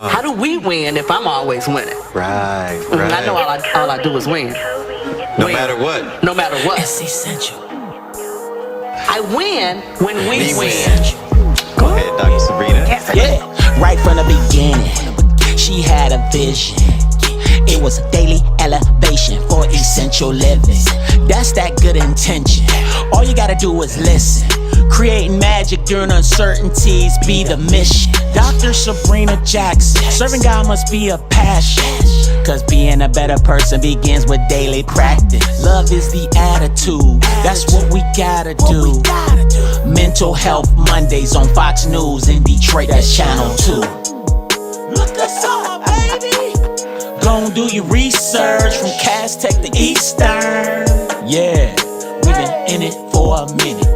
How do we win if I'm always winning? Right. I know all I do is win. No matter what. No matter what. It's essential. I win when we win. Go ahead, Dr. Sabrina. Yeah, right from the beginning, she had a vision. It was a daily elevation for essential living. That's that good intention. All you gotta do is listen. Creating magic during uncertainties be the mission. Dr. Sabrina Jackson, serving God must be a passion. Cause being a better person begins with daily practice. Love is the attitude, that's what we gotta do. Mental Health Mondays on Fox News in Detroit, that's Channel 2. Look us up, baby. Gon' do your research from Cass Tech to Eastern. Yeah, we've been in it for a minute.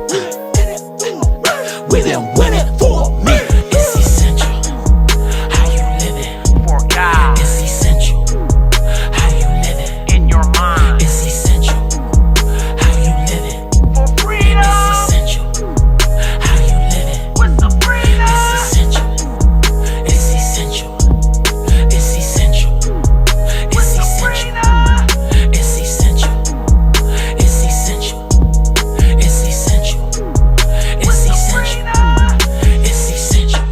We've been winning for a minute. It's essential how you living for God. It's essential how you living in your mind. It's essential how you living for freedom. It's essential how you living with Sabrina. It's essential. It's essential. It's essential. It's essential. It's essential. It's essential. It's essential. It's essential. It's essential.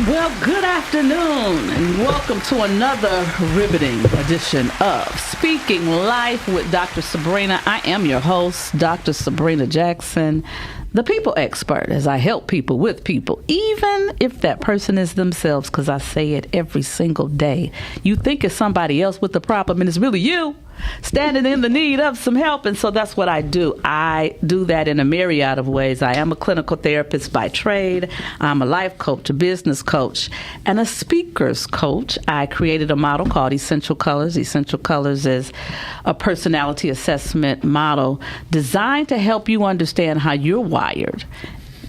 Well, good afternoon, and welcome to another riveting edition of Speaking Life with Dr. Sabrina. I am your host, Dr. Sabrina Jackson, the people expert, as I help people with people, even if that person is themselves, because I say it every single day. You think it's somebody else with the problem, and it's really you standing in the need of some help. And so that's what I do. I do that in a myriad of ways. I am a clinical therapist by trade. I'm a life coach, a business coach, and a speaker's coach. I created a model called Essential Colors. Essential Colors is a personality assessment model designed to help you understand how you're wired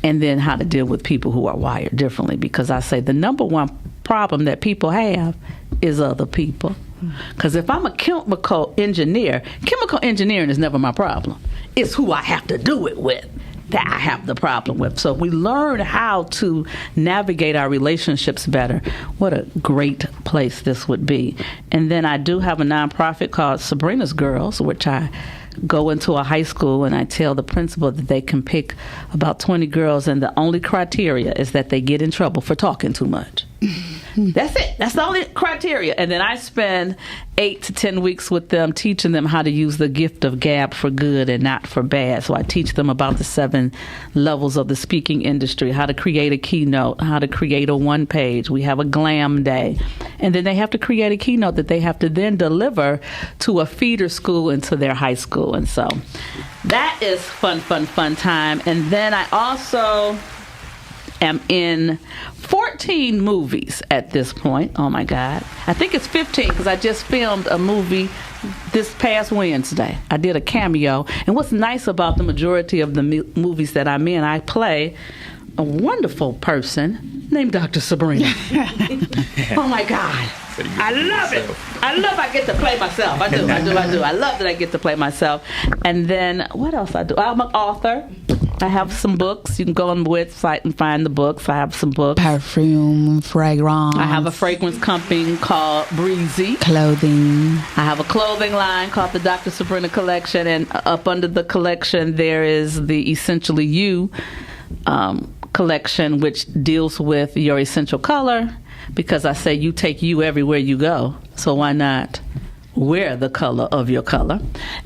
and then how to deal with people who are wired differently. Because I say the number one problem that people have is other people. Because if I'm a chemical engineer, chemical engineering is never my problem. It's who I have to do it with that I have the problem with. So if we learn how to navigate our relationships better, what a great place this would be. And then I do have a nonprofit called Sabrina's Girls, which I go into a high school and I tell the principal that they can pick about 20 girls, and the only criteria is that they get in trouble for talking too much. That's it. That's the only criteria. And then I spend 8 to 10 weeks with them, teaching them how to use the gift of gab for good and not for bad. So I teach them about the 7 levels of the speaking industry, how to create a keynote, how to create a one page. We have a glam day. And then they have to create a keynote that they have to then deliver to a feeder school into their high school. And so that is fun time. And then I also am in 14 movies at this point. Oh my God. I think it's 15 because I just filmed a movie this past Wednesday. I did a cameo. And what's nice about the majority of the movies that I'm in, I play a wonderful person named Dr. Sabrina. Oh my God. I love it. I get to play myself. I do. I love that I get to play myself. And then what else I do? I'm an author. I have some books. You can go on the website and find the books. I have some books. Perfume, fragrance. I have a fragrance company called Breezy. Clothing. I have a clothing line called the Dr. Sabrina Collection. And up under the collection, there is the Essentially You collection, which deals with your essential color. Because I say you take you everywhere you go. So why not wear the color of your color?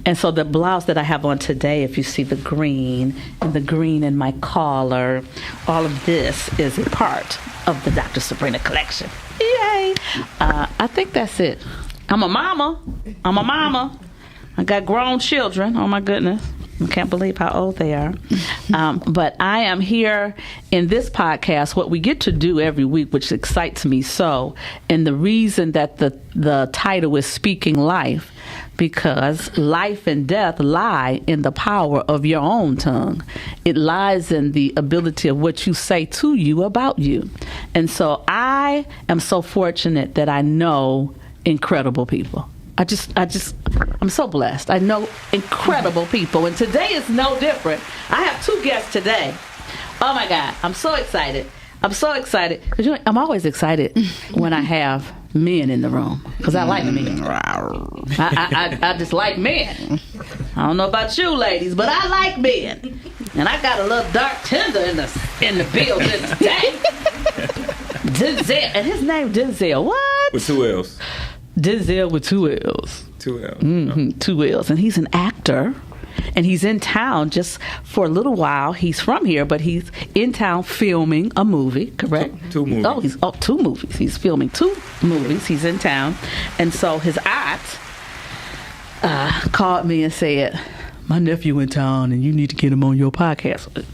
And so the blouse that I have on today, if you see the green and the green in my collar, all of this is a part of the Dr. Sabrina collection. Yay! I think that's it. I'm a mama. I got grown children. Oh my goodness. I can't believe how old they are. But I am here in this podcast, what we get to do every week, which excites me so. And the reason that the title is Speaking Life, because life and death lie in the power of your own tongue. It lies in the ability of what you say to you about you. And so I am so fortunate that I know incredible people. I'm so blessed. I know incredible people. And today is no different. I have 2 guests today. Oh my God. I'm so excited. Because I'm always excited when I have men in the room. Because I like men. I just like men. I don't know about you ladies, but I like men. And I got a little dark tender in the building today. Denzel. And his name Denzel. What? With 2 L's. Denzel with 2 L's. 2 L's. Mm-hmm. 2 L's. And he's an actor. And he's in town just for a little while. He's from here, but he's in town filming a movie, correct? 2 movies. 2 movies. He's filming 2 movies. He's in town. And so his aunt called me and said, my nephew in town and you need to get him on your podcast.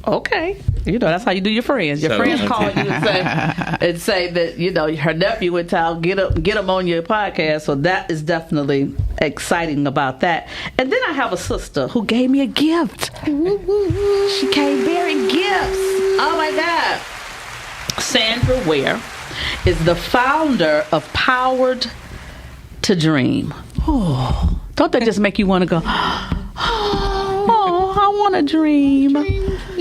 Okay. That's how you do your friends. Your friends call you and say that, her nephew in town, get him on your podcast. So that is definitely exciting about that. And then I have a sister who gave me a gift. She came bearing gifts. Oh my God. Sandra Ware is the founder of Powered to Dream. Oh, don't that just make you want to go, oh, I want to dream.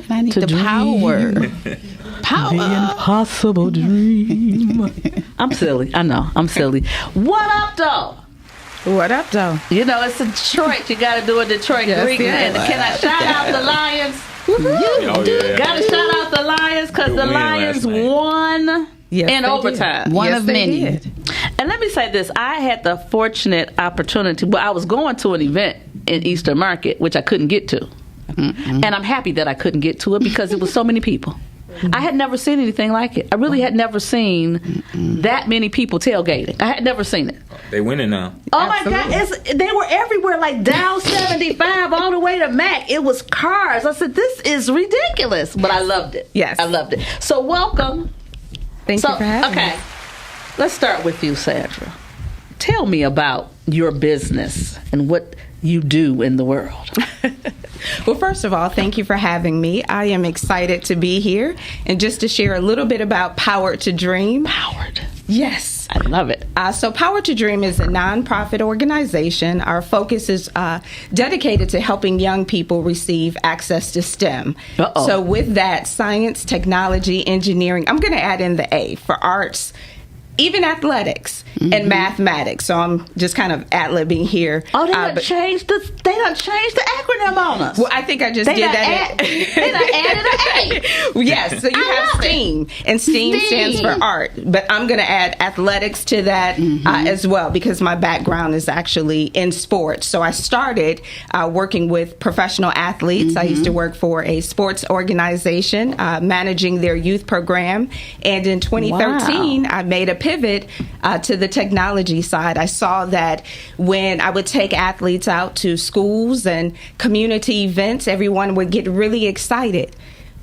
I need to the dream. power. The impossible dream. I'm silly. I know. I'm silly. What up, though? It's Detroit. You got to do a Detroit greeting. And can I shout out the Lions? Oh, yeah. Got to shout out the Lions because the Lions won in overtime. One of many. And let me say this. I had the fortunate opportunity. Well, I was going to an event in Eastern Market, which I couldn't get to. Mm-hmm. And I'm happy that I couldn't get to it because it was so many people. I had never seen anything like it. I really had never seen that many people tailgating. I had never seen it. They winning now. Oh my God. They were everywhere, like down 75 all the way to Mac. It was cars. I said, this is ridiculous. But I loved it. Yes. I loved it. So welcome. Thank you for having me. Okay. Let's start with you, Sandra. Tell me about your business and what you do in the world. Well, first of all, thank you for having me. I am excited to be here and just to share a little bit about Powered to Dream. Powered. Yes. I love it. So Powered to Dream is a nonprofit organization. Our focus is dedicated to helping young people receive access to STEM. Uh-oh. So with that, science, technology, engineering, I'm going to add in the A for arts, even athletics and mathematics. So I'm just kind of ad-libbing here. Oh, they done changed the acronym on us. Well, I think I just did that. They done added an A. Yes, so you have STEAM, and STEAM stands for art. But I'm going to add athletics to that as well because my background is actually in sports. So I started working with professional athletes. I used to work for a sports organization managing their youth program. And in 2013, I made a pivot to the technology side. I saw that when I would take athletes out to schools and community events, everyone would get really excited.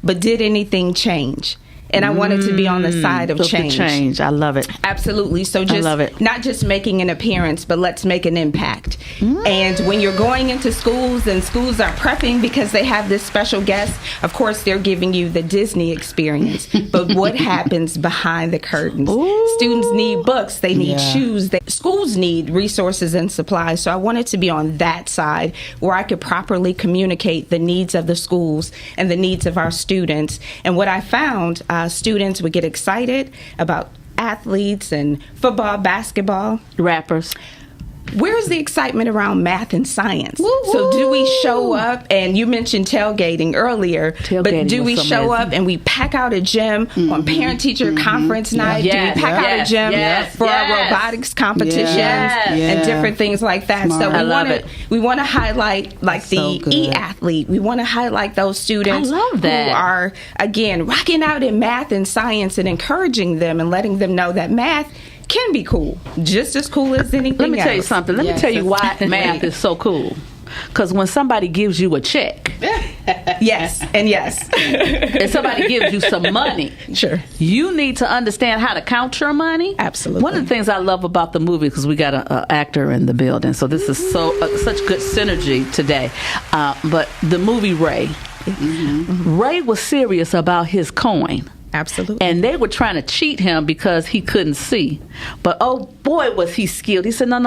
But did anything change? And I wanted to be on the side of change. I love it. Absolutely. So just I love it. Not just making an appearance, but let's make an impact. And when you're going into schools and schools are prepping because they have this special guest, of course, they're giving you the Disney experience. But what happens behind the curtains? Ooh. Students need books. They need shoes. Schools need resources and supplies. So I wanted to be on that side where I could properly communicate the needs of the schools and the needs of our students. And what I found, students would get excited about athletes and football, basketball. Rappers. Where's the excitement around math and science? Woo-hoo. So do we show up, and you mentioned tailgating earlier, but do we show up and we pack out a gym on parent-teacher conference night? Yes. Do we pack out a gym for our robotics competitions and different things like that? Smart. So we want to highlight the e-athlete. We want to highlight those students who are, again, rocking out in math and science and encouraging them and letting them know that math can be cool, just as cool as anything else. Let me tell you something. Let me tell you why math is so cool. Because when somebody gives you a check, and somebody gives you some money, you need to understand how to count your money. Absolutely. One of the things I love about the movie, because we got an actor in the building, so this is such good synergy today. But the movie Ray was serious about his coin. Absolutely. And they were trying to cheat him because he couldn't see. But oh boy, was he skilled. He said, no.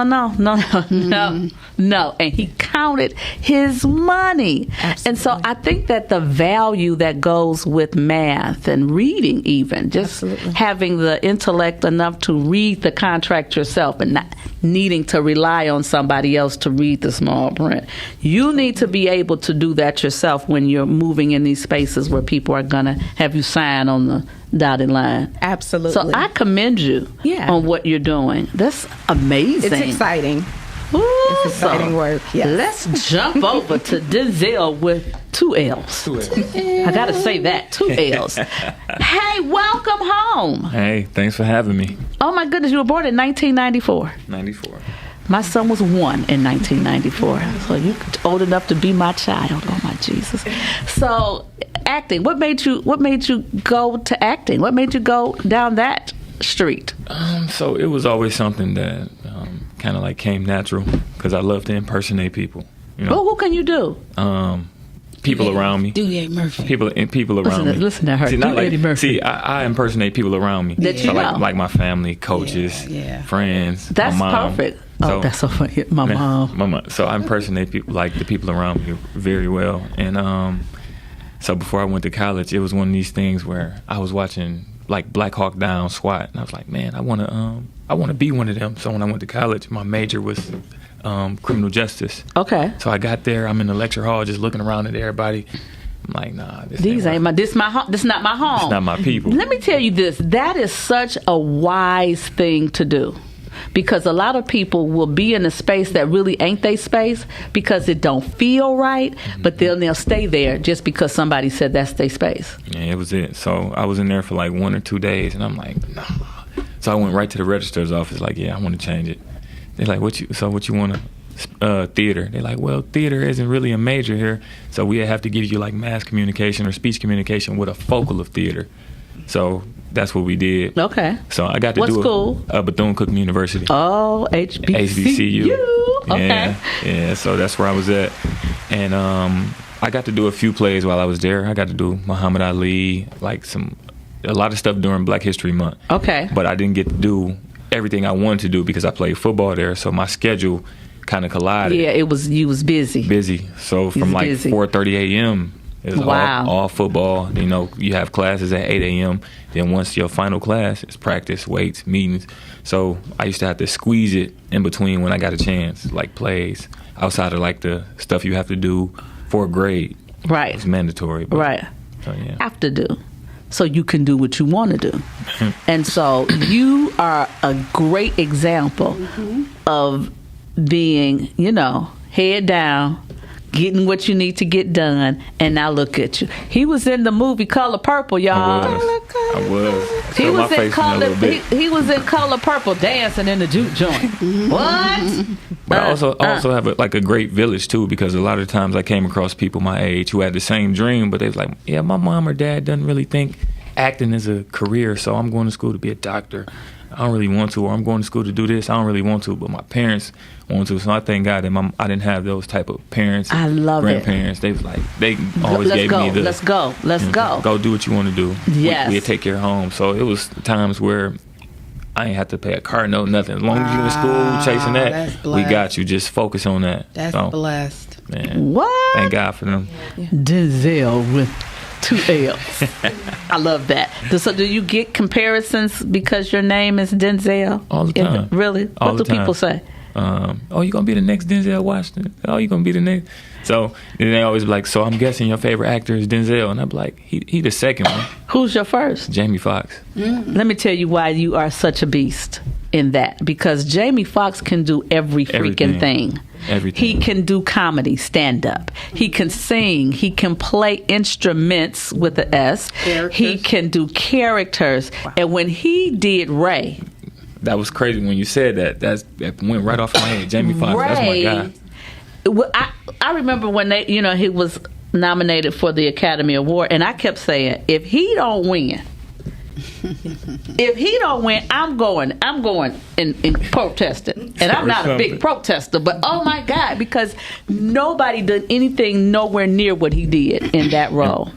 And he counted his money. Absolutely. And so I think that the value that goes with math and reading, even just having the intellect enough to read the contract yourself and not needing to rely on somebody else to read the small print. You need to be able to do that yourself when you're moving in these spaces where people are going to have you sign on the dotted line. Absolutely. So I commend you on what you're doing. That's amazing. It's exciting. Ooh, It's exciting work. Yes. Let's jump over to Denzel with 2 L's. 2 L's. I got to say that, 2 L's. Hey, welcome home. Hey, thanks for having me. Oh my goodness, you were born in 1994. 94. My son was 1 in 1994, so you're old enough to be my child. Oh my Jesus! So, acting. What made you go to acting? What made you go down that street? So it was always something that kind of like came natural because I love to impersonate people. You know, Well, who can you do? people around me. Do Eddie Murphy. People around me. Listen to her. See, Do Eddie Murphy. See, I impersonate people around me. That you so know. like my family, coaches, friends. That's my mom. perfect. Oh, that's so funny. My mom. So I impersonate people, like the people around me very well. And so before I went to college, it was one of these things where I was watching like Black Hawk Down, SWAT, and I was like, man, I want to be one of them. So when I went to college, my major was criminal justice. Okay. So I got there. I'm in the lecture hall, just looking around at everybody. I'm like, nah, this Not my home. It's not my people. Let me tell you this. That is such a wise thing to do. Because a lot of people will be in a space that really ain't their space because it don't feel right, but they'll stay there just because somebody said that's their space. Yeah, it was it. So I was in there for like 1 or 2 days, and I'm like, nah. So I went right to the registrar's office, like, yeah, I want to change it. They're like, what you want to, theater? They're like, well, theater isn't really a major here, so we have to give you like mass communication or speech communication with a focal of theater. So that's what we did. Okay. So I got to What do school? Bethune-Cookman University. Oh, HBCU. Okay. Yeah, so that's where I was at. And I got to do a few plays while I was there. I got to do Muhammad Ali, like a lot of stuff during Black History Month. Okay. But I didn't get to do everything I wanted to do because I played football there, so my schedule kind of collided. Yeah, you was busy. Busy. So from like 4:30 a.m. It's all football. You know, you have classes at 8 a.m. Then once your final class is practice, weights, meetings. So I used to have to squeeze it in between when I got a chance, like plays, outside of like the stuff you have to do for a grade. Right. It's mandatory. But, Right. So, yeah. Have to do. So you can do what you want to do. And so you are a great example of being, head down, getting what you need to get done, and now look at you. He was in the movie Color Purple, y'all. I was. He Showed my was in face a little bit. he was in Color Purple dancing in the juke joint. What? But I also have a great village too, because a lot of times I came across people my age who had the same dream, but they was like, yeah, my mom or dad doesn't really think acting is a career, so I'm going to school to be a doctor. I don't really want to, or I'm going to school to do this. I don't really want to, but my parents want to. So I thank God that I didn't have those type of parents. I love grandparents. They was like, they always gave me the let's go. Go do what you want to do. Yes. We'll take your home. So it was times where I ain't have to pay a car note, nothing. As long as you in school chasing that, we got you. Just focus on that. That's blessed. Man, What? thank God for them. Denzel with 2 L's. I love that. So do you get comparisons because your name is Denzel? All the time. Really? All What the do people time. say? Oh, you gonna be the next Denzel Washington? Oh, you gonna be the next? So then they always be like, so I'm guessing your favorite actor is Denzel, and I'm like, he the second one. Who's your first? Jamie Foxx. Let me tell you why you are such a beast in that. Because Jamie Foxx can do every freaking thing. Everything. He can do comedy, stand up. He can sing. He can play instruments with the S. Characters. He can do characters. Wow. And when he did Ray, that was crazy when you said that. That went right off my head. Jamie Foxx, that's my guy. Well, I remember when he was nominated for the Academy Award, and I kept saying, if he don't win, I'm going and protesting. And I'm not a big protester, but oh my God, because nobody did anything nowhere near what he did in that role.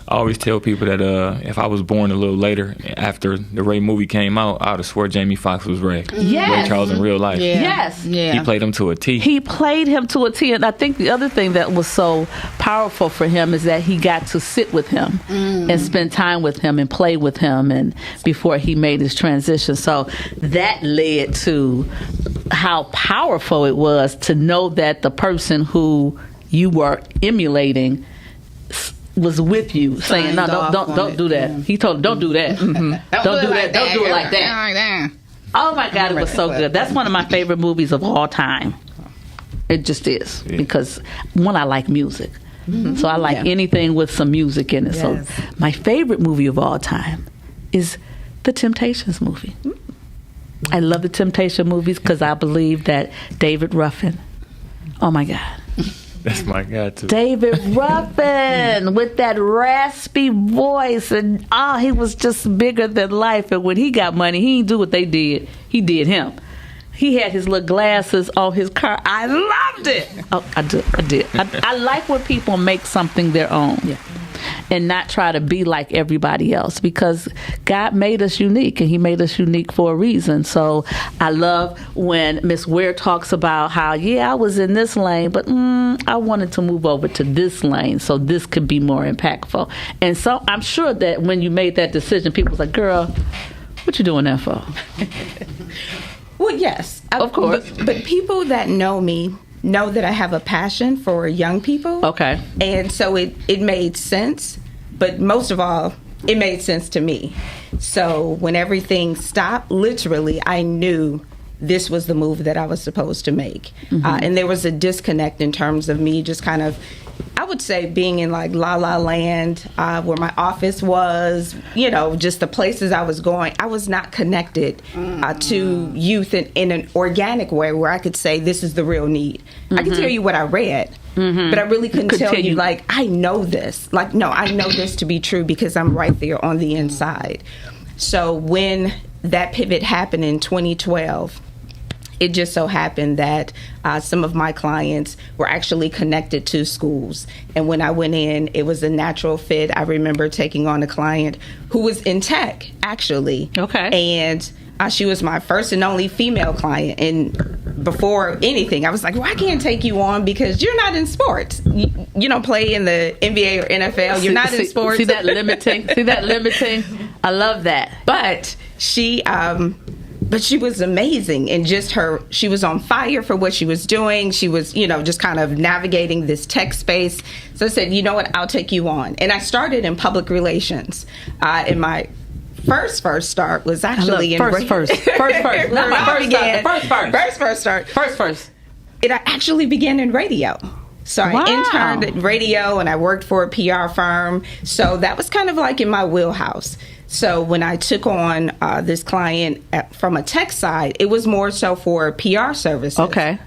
I always tell people that if I was born a little later after the Ray movie came out, I would have swore Jamie Foxx was Ray. Yes. Ray Charles in real life. Yeah. Yes. Yeah. He played him to a T. He played him to a T. And I think the other thing that was so powerful for him is that he got to sit with him and spend time with him and play with him, and before he made his transition. So that led to how powerful it was to know that the person who you were emulating was with you, saying, "No, don't do that." He told him, "Don't do that. Don't do that. Don't do it like that." Oh my God, it was so good. That's one of my favorite movies of all time. It just is, because one, I like music, so I like anything with some music in it. Yes. So my favorite movie of all time is the Temptations movie. I love the Temptation movies because I believe that David Ruffin. Oh my God. That's my guy too. David Ruffin with that raspy voice, and he was just bigger than life. And when he got money, he didn't do what they did. He did him. He had his little glasses on his car. I loved it. Oh, I did. I like when people make something their own. Yeah. And not try to be like everybody else, because God made us unique, and he made us unique for a reason. So I love when Miss Ware talks about how, I was in this lane, but I wanted to move over to this lane so this could be more impactful. And so I'm sure that when you made that decision, people was like, "Girl, what you doing that for?" Well, yes, Of course. But people that know me know that I have a passion for young people. Okay. And so it made sense, but most of all, it made sense to me. So when everything stopped, literally, I knew this was the move that I was supposed to make. And there was a disconnect in terms of me just kind of, I would say, being in like La La Land, where my office was, just the places I was going. I was not connected to youth in an organic way where I could say, this is the real need. I could tell you what I read, but I really couldn't tell you, like, I know this. Like, no, I know this to be true because I'm right there on the inside. So when that pivot happened in 2012, it just so happened that some of my clients were actually connected to schools. And when I went in, it was a natural fit. I remember taking on a client who was in tech, actually. Okay. And she was my first and only female client. And before anything, I was like, well, I can't take you on because you're not in sports. You don't play in the NBA or NFL. You're not in sports. See that limiting? I love that. But she was amazing, and she was on fire for what she was doing. She was, just kind of navigating this tech space. So I said, you know what, I'll take you on. And I started in public relations. And my first start was actually in first. Not my first start. First. It actually began in radio. So I interned at radio, and I worked for a PR firm. So that was kind of like in my wheelhouse. So when I took on this client from a tech side, it was more so for PR services. Okay.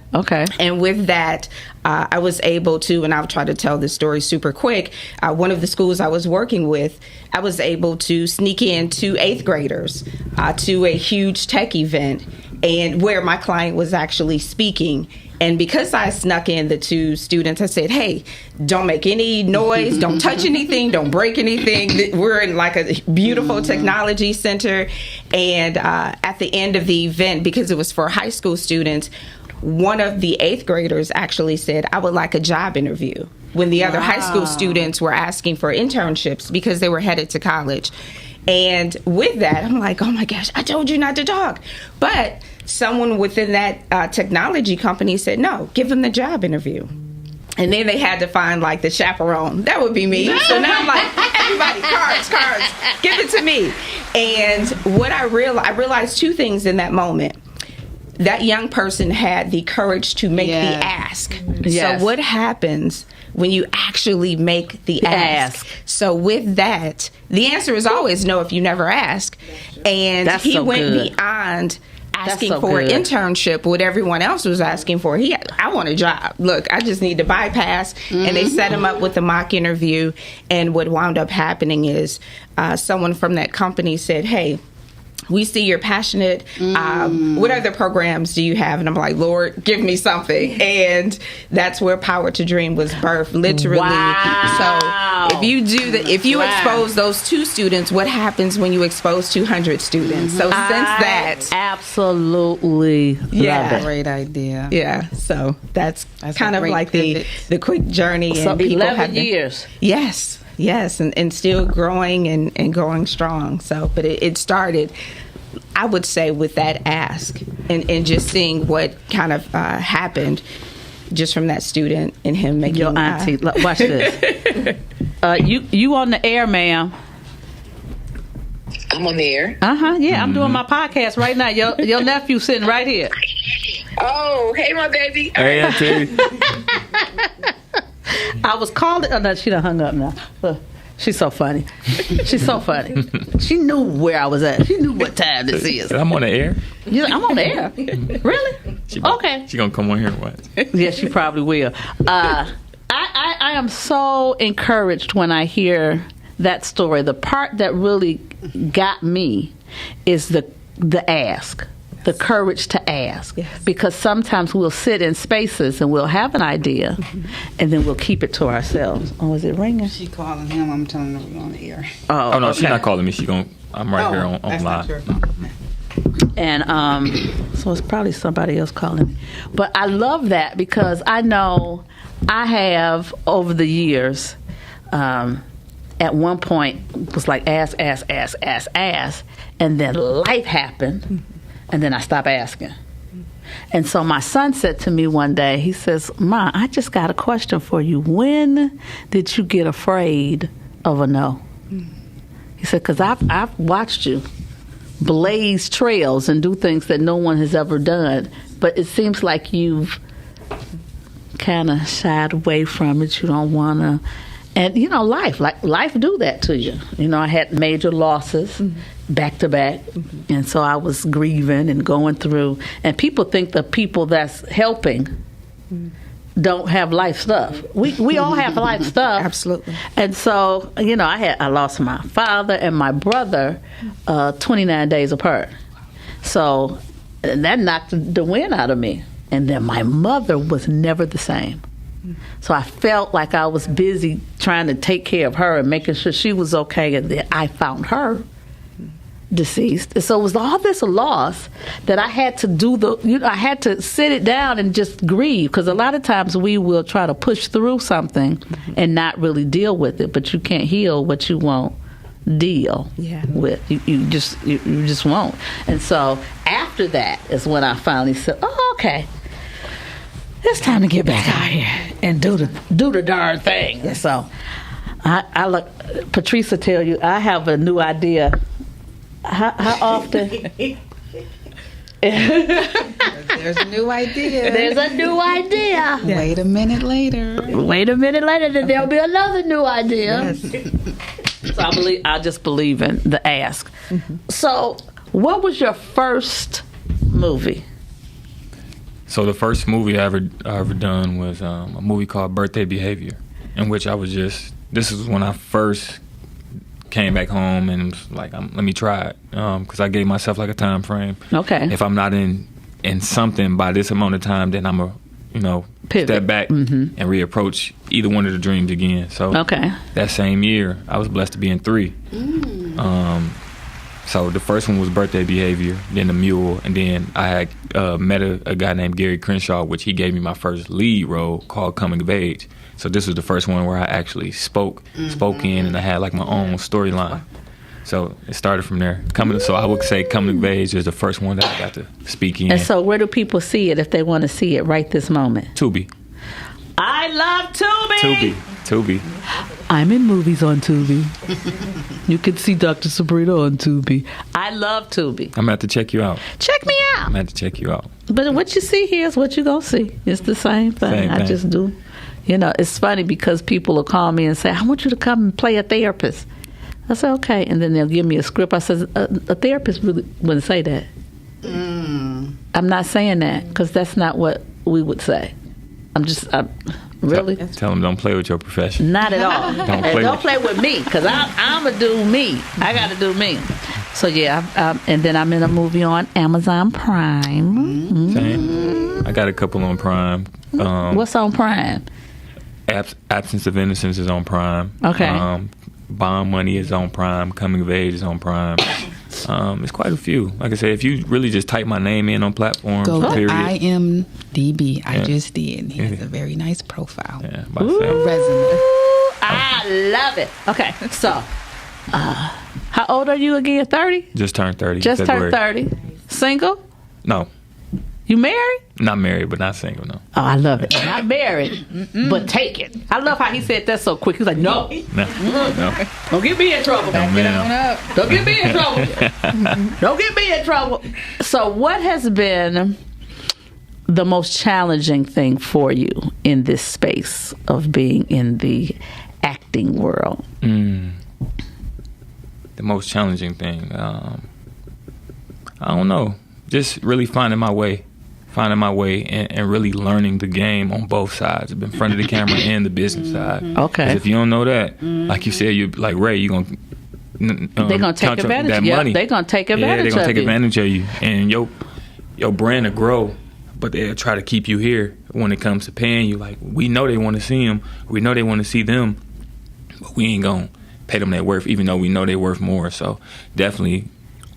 And with that, I was able to, and I'll try to tell this story super quick, one of the schools I was working with, I was able to sneak in 2 8th graders to a huge tech event, and where my client was actually speaking. And because I snuck in the 2 students, I said, hey, don't make any noise, don't touch anything, don't break anything. We're in like a beautiful technology center. And at the end of the event, because it was for high school students, one of the 8th graders actually said, I would like a job interview, when the other high school students were asking for internships because they were headed to college. And with that, I'm like, oh my gosh, I told you not to talk. But someone within that technology company said, no, give them the job interview. And then they had to find like the chaperone. That would be me. So now I'm like, everybody, cards, give it to me. And what I realized 2 things in that moment. That young person had the courage to make the ask. Yes. So what happens when you actually make the ask? So with that, the answer is always no if you never ask. And he went beyond asking for an internship, what everyone else was asking for. I want a job. Look, I just need to bypass. And they set him up with a mock interview. And what wound up happening is someone from that company said, hey, we see you're passionate. What other programs do you have? And I'm like, Lord, give me something. And that's where Power to Dream was birthed, literally. Wow. So if you do if you expose those 2 students, what happens when you expose 200 students? So since that, absolutely love it. Great idea. yeah. So that's kind a of great like pivot. the quick journey. So And people 11 have been- years. Yes, and still growing and going strong. So, but it started, I would say, with that ask and just seeing what kind of happened just from that student and him making. Your auntie, look, watch this. You on the air, ma'am? I'm on the air. Yeah, I'm doing my podcast right now. Your nephew sitting right here. Oh, hey, my baby. Hey, Auntie. I was called. Oh no, she done hung up now. She's so funny. She's so funny. She knew where I was at. She knew what time this is. I'm on the air. I'm on the air. Really? Okay. She gonna come on here and watch. Yeah, she probably will. I am so encouraged when I hear that story. The part that really got me is the ask. The courage to ask. Yes. Because sometimes we'll sit in spaces and we'll have an idea and then we'll keep it to ourselves. Oh, is it ringing? She calling him. I'm telling her we're on the air. Oh no, okay. she's not calling me. I'm right here on that's not live. true. And so it's probably somebody else calling me. But I love that because I know I have over the years, at one point was like ask, and then life happened, and then I stopped asking. And so my son said to me one day, he says, "Ma, I just got a question for you. When did you get afraid of a no?" He said, "Because I've watched you blaze trails and do things that no one has ever done, but it seems like you've kind of shied away from it. You don't want to." And life do that to you. I had major losses back to back, and so I was grieving and going through. And people think the people that's helping don't have life stuff. We all have life stuff. Absolutely. And so I lost my father and my brother 29 days apart. So that knocked the wind out of me. And then my mother was never the same. So I felt like I was busy trying to take care of her and making sure she was okay, and then I found her deceased. And so it was all this loss that I had to I had to sit it down and just grieve, because a lot of times we will try to push through something and not really deal with it, but you can't heal what you won't deal with. You just won't. And so after that is when I finally said, "Oh, okay. It's time to get back out here and do the darn thing." And so I look, Patrice will tell you, I have a new idea. How often? There's a new idea. There's a new idea. Wait a minute later. Then there'll be another new idea. So I just believe in the ask. So what was your first movie? So the first movie I ever done was a movie called Birthday Behavior, in which I was this is when I first came back home and was like, let me try it, because I gave myself like a time frame. Okay. If I'm not in something by this amount of time, then I'm a Pivot. step back and reapproach either one of the dreams again. So that same year, I was blessed to be in 3. So the first one was Birthday Behavior, then The Mule, and then I had met a guy named Gary Crenshaw, which he gave me my first lead role called Coming of Age. So this was the first one where I actually spoke in, and I had like my own storyline. So it started from there. So I would say Coming of Age is the first one that I got to speak in. And so where do people see it if they want to see it right this moment? Tubi. I love Tubi. Tubi. I'm in movies on Tubi. You can see Dr. Sabrina on Tubi. I love Tubi. I'm going to have to check you out. Check me out. I'm going to have to check you out. But what you see here is what you're going to see. It's the same thing. I just do. It's funny because people will call me and say, "I want you to come and play a therapist." I say, "Okay." And then they'll give me a script. I said, a therapist really wouldn't say that. I'm not saying that because that's not what we would say. Really? Tell them don't play with your profession. Not at all. Don't play with me, because I'm going to do me. I got to do me. So yeah, and then I'm in a movie on Amazon Prime. Same. I got a couple on Prime. What's on Prime? Absence of Innocence is on Prime. Okay. Bond Money is on Prime. Coming of Age is on Prime. It's quite a few. Like I said, if you really just type my name in on platforms, Go to period. IMDb. I Yeah. just did. He has a very nice profile. Yeah, about to say. Resume. I love it. Okay, so how old are you again? 30? Just turned 30. Just February. turned 30. Single? No, You married? not married, but not single. No. Oh, I love it. Not married, but take it. I love how he said that so quick. He was like, no, No. don't get me in trouble. No, man. up. Don't get me in trouble. Don't get me in trouble. So what has been the most challenging thing for you in this space of being in the acting world? The most challenging thing, I don't know. Just really finding my way and really learning the game on both sides, in front of the camera and the business side. Okay. 'Cause if you don't know that, like you said, you like Ray, you gonna They're gonna take count advantage. that Yeah, money. they're gonna take advantage. Yeah, they're gonna of take you. advantage of you, and your brand will grow, but they'll try to keep you here when it comes to paying you. Like, we know they want to see them, we know they want to see them, but we ain't gonna pay them their worth, even though we know they're worth more. So definitely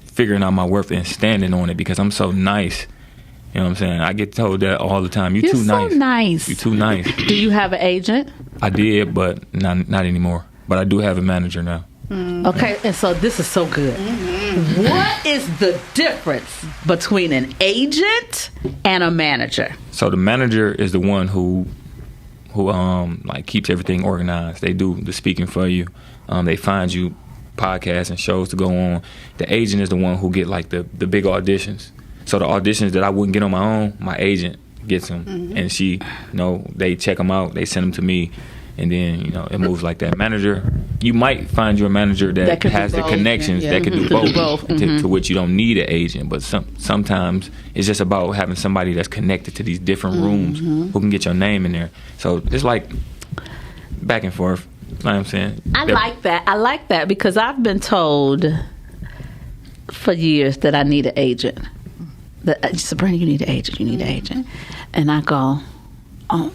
figuring out my worth and standing on it, because I'm so nice. You know what I'm saying? I get told that all the time. You're too so nice. nice. You too nice. Do you have an agent? I did, but not anymore. But I do have a manager now. Okay, and so this is so good. What is the difference between an agent and a manager? So the manager is the one who like keeps everything organized. They do the speaking for you. They find you podcasts and shows to go on. The agent is the one who get like the big auditions. So the auditions that I wouldn't get on my own, my agent gets them, and she, they check them out, they send them to me, and then it moves like that. Manager, you might find your manager that could do has the both. connections that could do Could do both, both. to which you don't need an agent. But sometimes it's just about having somebody that's connected to these different rooms who can get your name in there. So it's like back and forth. You know what I'm saying? I like that. I like that because I've been told for years that I need an agent. That Sabrina, you need an agent. You need an agent, and I go, oh,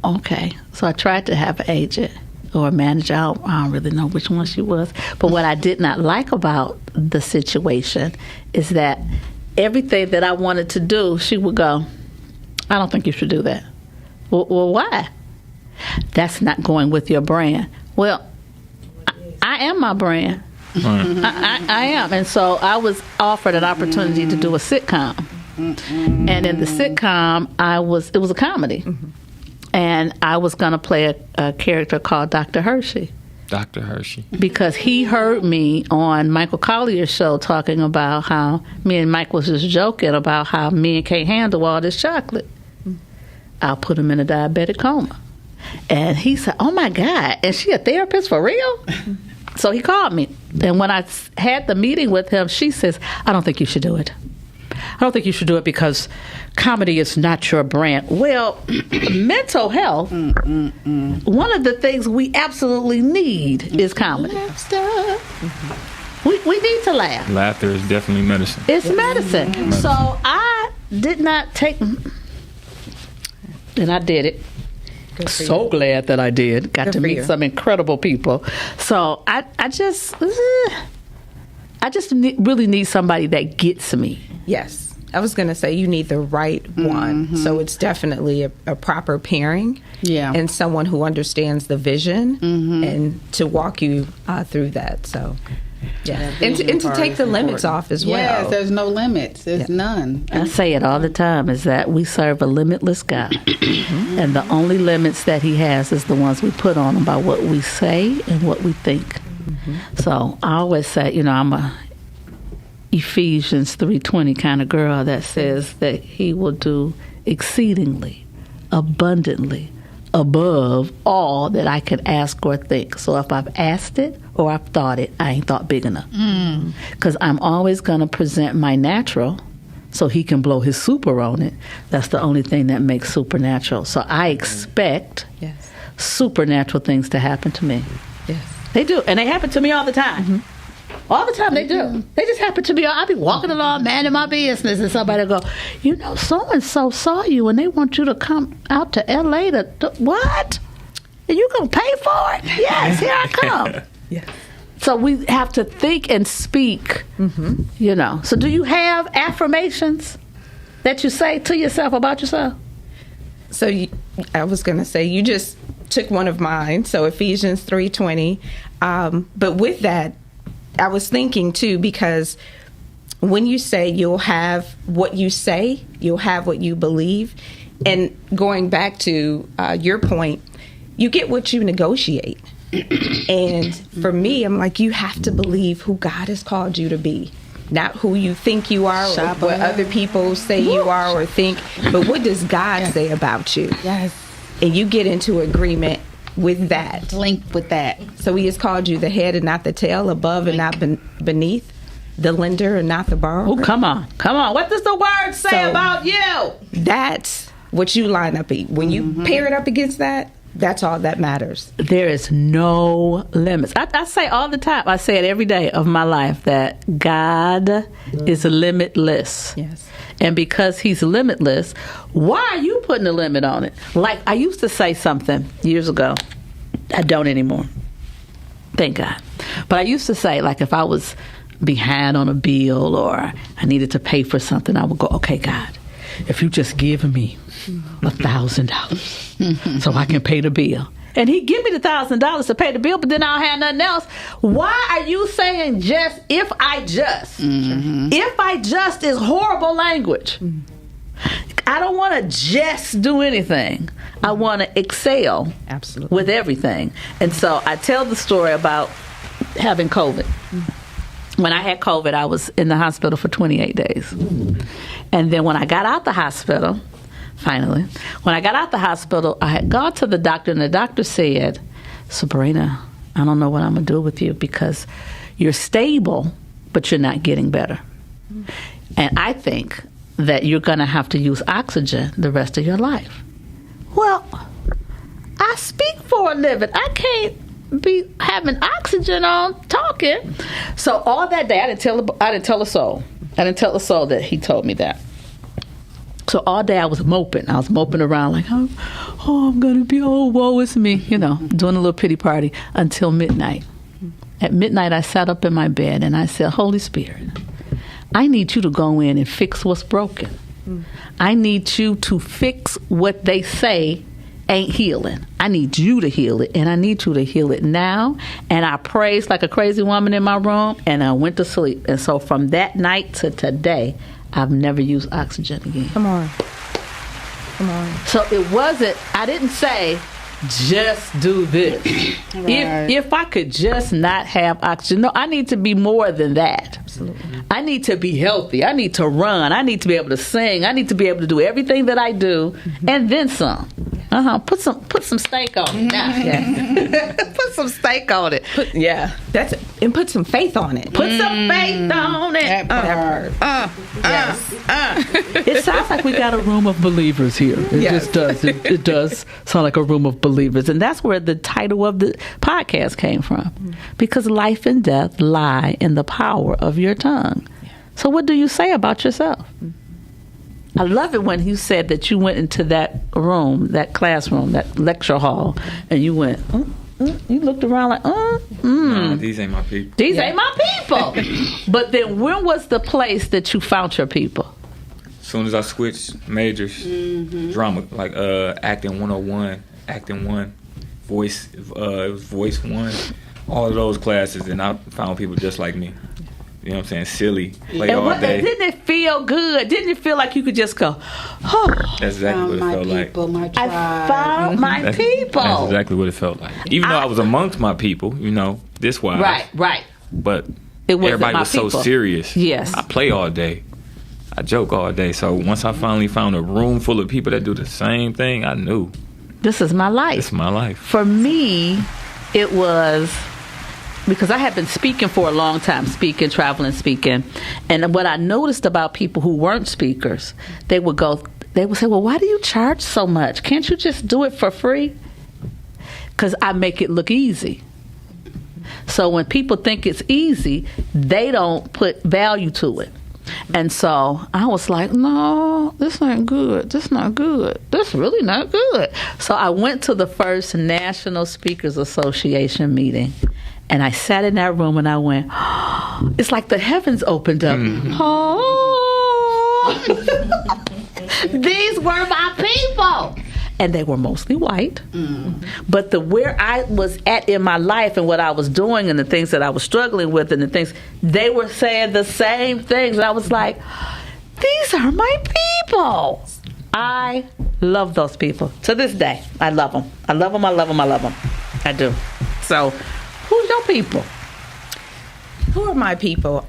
okay. So I tried to have an agent or a manager. I don't really know which one she was. But what I did not like about the situation is that everything that I wanted to do, she would go, I don't think you should do that. Well, why? That's not going with your brand. Well, I am my brand. I am. And so I was offered an opportunity to do a sitcom. And in the sitcom, it was a comedy. And I was going to play a character called Dr. Hershey. Dr. Hershey. Because he heard me on Michael Collier's show talking about how me and Mike was just joking about how men can't handle all this chocolate. I'll put him in a diabetic coma. And he said, oh my God, is she a therapist for real? So he called me. And when I had the meeting with him, she says, I don't think you should do it. I don't think you should do it because comedy is not your brand. Well, mental health, one of the things we absolutely need is comedy. We need to laugh. Laughter is definitely medicine. It's medicine. So I did not take, and I did it. So glad that I did. Got to meet some incredible people. So I just really need somebody that gets me. Yes. I was going to say you need the right one. So it's definitely a proper pairing. Yeah. And someone who understands the vision and to walk you through that. So, yeah. And to take the limits off as well. Yes, there's no limits. There's none. I say it all the time is that we serve a limitless God. And the only limits that he has is the ones we put on him by what we say and what we think. So I always say, I'm a Ephesians 3:20 kind of girl that says that he will do exceedingly, abundantly, above all that I could ask or think. So if I've asked it or I've thought it, I ain't thought big enough. Because I'm always going to present my natural so he can blow his super on it. That's the only thing that makes supernatural. So I expect supernatural things to happen to me. Yes. They do. And they happen to me all the time. All the time they do. They just happen to be, I'll be walking along, minding my business, and somebody will go, you know, so-and-so saw you and they want you to come out to L.A. to what? And you going to pay for it? Yes, here I come. Yes. So we have to think and speak, you know. So do you have affirmations that you say to yourself about yourself? So I was going to say, you just took one of mine, so Ephesians 3:20. But with that, I was thinking too, because when you say you'll have what you say, you'll have what you believe. And going back to your point, you get what you negotiate. And for me, I'm like, you have to believe who God has called you to be. Not who you think you are or what other people say you are or think, but what does God say about you? Yes. And you get into agreement with that. Linked with that. So he has called you the head and not the tail, above and not beneath, the lender and not the borrower. Oh, come on. What does the word say about you? That's what you line up. When you pair it up against that, that's all that matters. There is no limits. I say all the time, I say it every day of my life, that God is limitless. Yes. And because he's limitless, why are you putting a limit on it? Like, I used to say something years ago. I don't anymore. Thank God. But I used to say, like, if I was behind on a bill or I needed to pay for something, I would go, okay, God, if you just give me $1,000 so I can pay the bill. And he'd give me the $1,000 to pay the bill, but then I don't have nothing else. Why are you saying just, if I just? If I just is horrible language. I don't want to just do anything. I want to excel. Absolutely. With everything. And so I tell the story about having COVID. When I had COVID, I was in the hospital for 28 days. And then when I got out the hospital, finally, when I got out the hospital, I had gone to the doctor, and the doctor said, Sabrina, I don't know what I'm going to do with you because you're stable, but you're not getting better. And I think that you're going to have to use oxygen the rest of your life. Well, I speak for a living. I can't be having oxygen on talking. So all that day, I didn't tell a soul. I didn't tell a soul that he told me that. So all day I was moping. I was moping around like, I'm going to be, woe is me, you know, doing a little pity party until midnight. At midnight, I sat up in my bed and I said, Holy Spirit, I need you to go in and fix what's broken. I need you to fix what they say ain't healing. I need you to heal it, and I need you to heal it now. And I praised like a crazy woman in my room, and I went to sleep. And so from that night to today, I've never used oxygen again. Come on. So it wasn't, I didn't say, just do this. Right. If I could just not have oxygen. No, I need to be more than that. Absolutely. I need to be healthy. I need to run. I need to be able to sing. I need to be able to do everything that I do, and then some. Put some steak on it. Yeah. Put some steak on it. And put some faith on it. Put some faith on it. It sounds like we got a room of believers here. It just does. It does sound like a room of believers. And that's where the title of the podcast came from. Because life and death lie in the power of your tongue. So what do you say about yourself? I love it when you said that you went into that room, that classroom, that lecture hall, and you went, you looked around like, Nah, these ain't my people. These ain't my people. But then when was the place that you found your people? As soon as I switched majors, drama, like acting 101, acting 1, voice, it was voice 1, all of those classes, and I found people just like me. You know what I'm saying? Silly. Play all day. Didn't it feel good? Didn't it feel like you could just go, That's exactly what it felt like. My tribe. I found my people. That's exactly what it felt like. Even though I was amongst my people, you know, this wise. Right. But It wasn't everybody my was so people. serious. Yes. I play all day. I joke all day. So once I finally found a room full of people that do the same thing, I knew. This is my life. It's my life. For me, it was because I had been speaking for a long time, traveling, speaking. And what I noticed about people who weren't speakers, they would say, well, why do you charge so much? Can't you just do it for free? Because I make it look easy. So when people think it's easy, they don't put value to it. And so I was like, no, this ain't good. This not good. This really not good. So I went to the first National Speakers Association meeting. And I sat in that room and I went, oh, it's like the heavens opened up. Oh, these were my people. And they were mostly white. But where I was at in my life and what I was doing and the things that I was struggling with and the things, they were saying the same things. And I was like, these are my people. I love those people. To this day, I love them. I love them, I love them, I love them. I do. So, who's your people? Who are my people?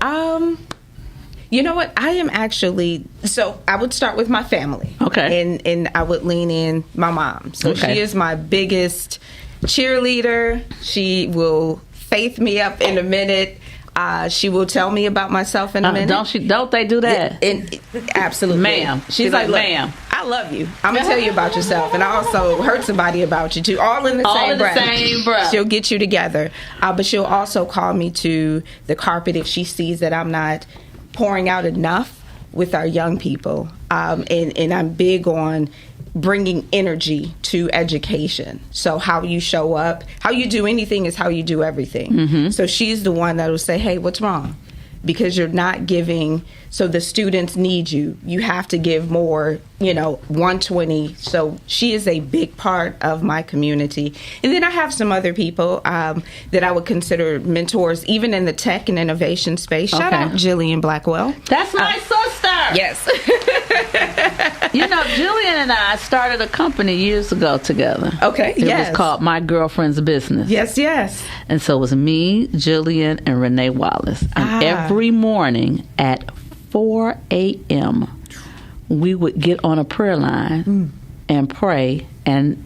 You know what? I am actually, so I would start with my family. Okay. And I would lean in my mom. So she is my biggest cheerleader. She will faith me up in a minute. She will tell me about myself in a minute. Don't they do that? Absolutely. Ma'am. She's like, look, ma'am, I love you. I'm going to tell you about yourself. And I also hurt somebody about you too. All in the same breath. She'll get you together. But she'll also call me to the carpet if she sees that I'm not pouring out enough with our young people. And I'm big on bringing energy to education. So how you show up, how you do anything is how you do everything. So she's the one that will say, hey, what's wrong? Because you're not giving, so the students need you. You have to give more, 120. So she is a big part of my community. And then I have some other people that I would consider mentors, even in the tech and innovation space. Shout out Jillian Blackwell. That's my sister. Yes. Jillian and I started a company years ago together. Okay, It was called My Girlfriend's Business. Yes. And so it was me, Jillian, and Renee Wallace. And every morning at 4 a.m., we would get on a prayer line and pray. And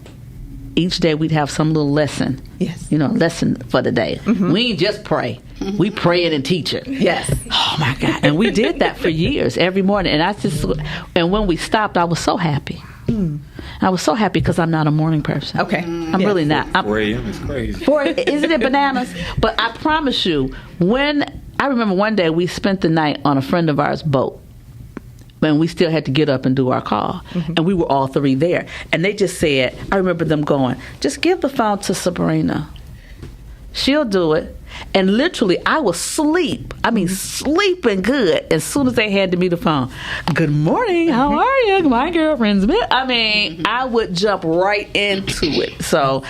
each day we'd have some little lesson. Yes. Lesson for the day. We ain't just pray. We pray it and teach it. Yes. Oh my God. And we did that for years, every morning. And when we stopped, I was so happy. I was so happy because I'm not a morning person. Okay. I'm really not. 4 a.m. is crazy. Isn't it bananas? But I promise you, I remember one day we spent the night on a friend of ours' boat. And we still had to get up and do our call. And we were all three there. And they just said, I remember them going, just give the phone to Sabrina. She'll do it. And literally, I was sleeping good as soon as they handed me the phone. Good morning. How are you? My girlfriend's been. I would jump right into it. So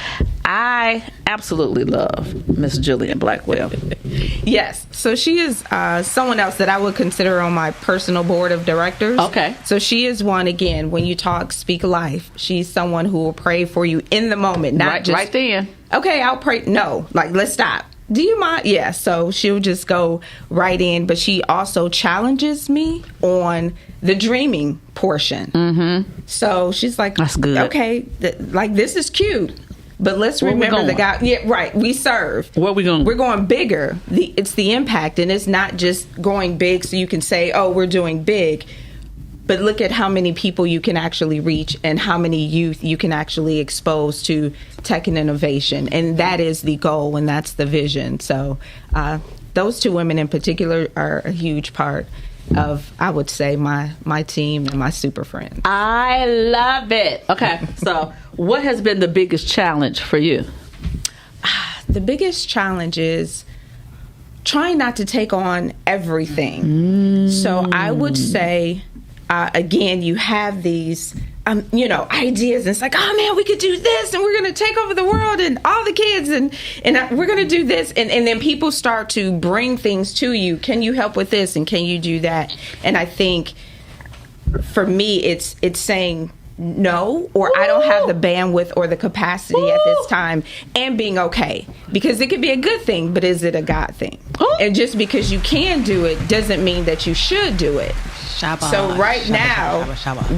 I absolutely love Miss Jillian Blackwell. Yes. So she is someone else that I would consider on my personal board of directors. Okay. So she is one, again, when you talk, speak life. She's someone who will pray for you in the moment. Not just right then. Okay, I'll pray. No, let's stop. Do you mind? Yeah, so she'll just go right in, but she also challenges me on the dreaming portion. So she's like, that's good. Okay, this is cute, but let's remember the guy. Yeah, right, we serve. Where we going? We're going bigger. It's the impact, and it's not just going big so you can say, oh, we're doing big. But look at how many people you can actually reach and how many youth you can actually expose to tech and innovation. And that is the goal and that's the vision. So those two women in particular are a huge part of, I would say, my team and my super friends. I love it. Okay, so what has been the biggest challenge for you? The biggest challenge is trying not to take on everything. So I would say... again, you have these, ideas, and it's like, oh man, we could do this, and we're going to take over the world, and all the kids, and we're going to do this, and then people start to bring things to you. Can you help with this, and can you do that? And I think, for me, it's saying no, or I don't have the bandwidth or the capacity at this time, and being okay, because it could be a good thing, but is it a God thing? And just because you can do it doesn't mean that you should do it. So right now,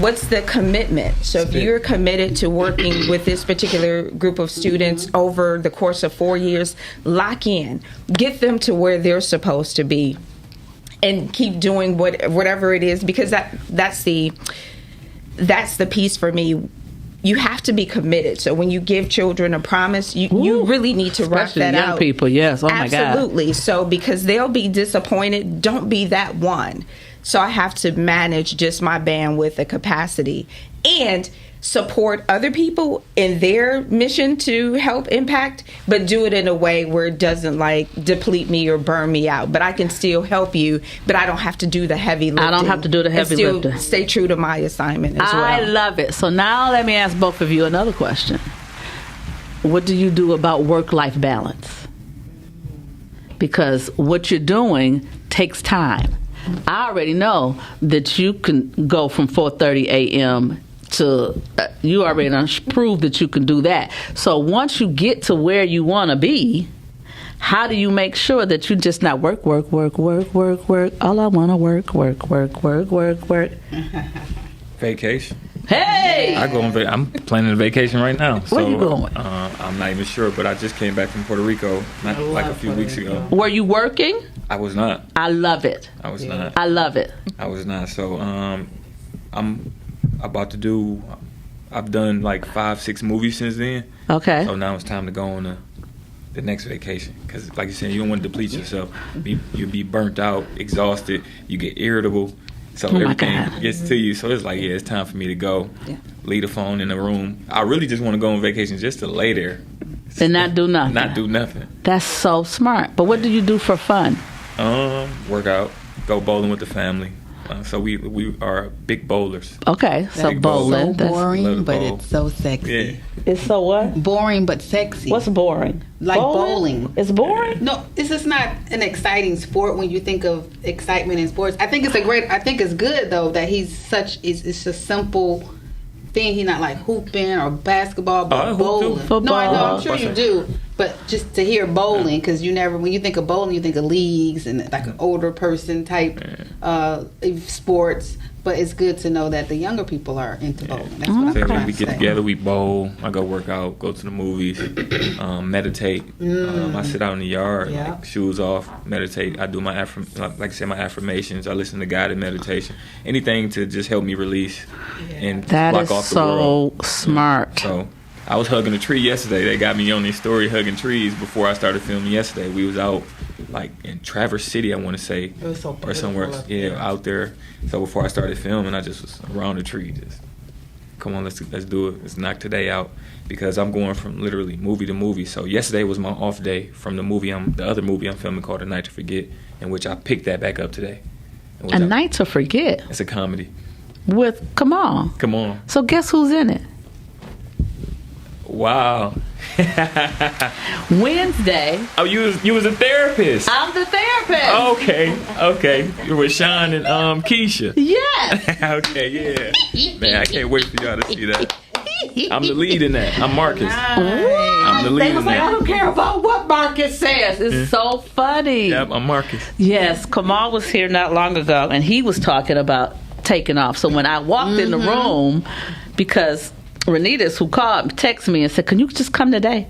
what's the commitment? So if you're committed to working with this particular group of students over the course of 4 years, lock in, get them to where they're supposed to be, and keep doing whatever it is, because that's the piece for me. you have to be committed. So when you give children a promise, you really need to write Especially that young out. people, yes. Oh my God. Absolutely. So because they'll be disappointed, don't be that one. So I have to manage just my bandwidth, the capacity, and support other people in their mission to help impact, but do it in a way where it doesn't like deplete me or burn me out. But I can still help you, but I don't have to do the heavy lifting. I don't have to do the heavy and still lifting. Stay true to my assignment as well. I love it. So now let me ask both of you another question. What do you do about work-life balance? Because what you're doing takes time. I already know that you can go from 4:30 a.m. to you already proved that you can do that. So once you get to where you want to be, how do you make sure that you just not work? All I want to work. Vacation. Hey! I go on. I'm planning a vacation right now. Where you going? I'm not even sure, but I just came back from Puerto Rico like a few weeks ago. Were you working? I was not. I love it. I was not. I love it. I was not. So I'm about to do. I've done like 5-6 movies since then. Okay. So now it's time to go on the next vacation, because like you said, you don't want to deplete yourself. You'll be burnt out, exhausted. You get irritable. So everything God. gets to you. So it's like, yeah, it's time for me to go. Yeah. Leave the phone in the room. I really just want to go on vacation just to lay there. And not do nothing. Not do nothing. That's so smart. But what do you do for fun? Work out, go bowling with the family. So we are big bowlers. Okay, so Big bowling. So Love boring, to but bowl. it's so sexy. Yeah. It's so what? Boring but sexy. What's boring? Like bowling. It's boring? No, it's just not an exciting sport when you think of excitement in sports. I think it's good though that it's a simple thing. He's not like hooping or basketball, but bowling. Football. No, I know, I'm sure you do. But just to hear bowling, because when you think of bowling, you think of leagues and like an older person type sports. But it's good to know that the younger people are into bowling. That's what I'm trying We to get say. together, we bowl. I go work out, go to the movies, meditate. I sit out in the yard, like, shoes off, meditate. I do my like I said, my affirmations. I listen to guided meditation. Anything to just help me release and That block is off the world. so smart. So I was hugging a tree yesterday. They got me on this story hugging trees before I started filming yesterday. We was out like in Traverse City, I want to say, It was so or somewhere, out there. So before I started filming, I just was around the tree, just come on, let's do it. Let's knock today out, because I'm going from literally movie to movie. So yesterday was my off day from the other movie I'm filming called A Night to Forget, in which I picked that back up today. A Night to Forget It's a comedy. with Come On. So guess who's in it? Wow. Wednesday. Oh, you was a therapist. I'm the therapist. Okay. You were Sean and Keisha. Yes. Okay, yeah. Man, I can't wait for y'all to see that. I'm the lead in that. I'm Marcus. I'm the lead They in was like, I that. don't care about what Marcus says. It's so funny. Yep, I'm Marcus. Yes, Kamal was here not long ago, and he was talking about taking off. So when I walked in the room, because Renitas, who called, texted me and said, can you just come today?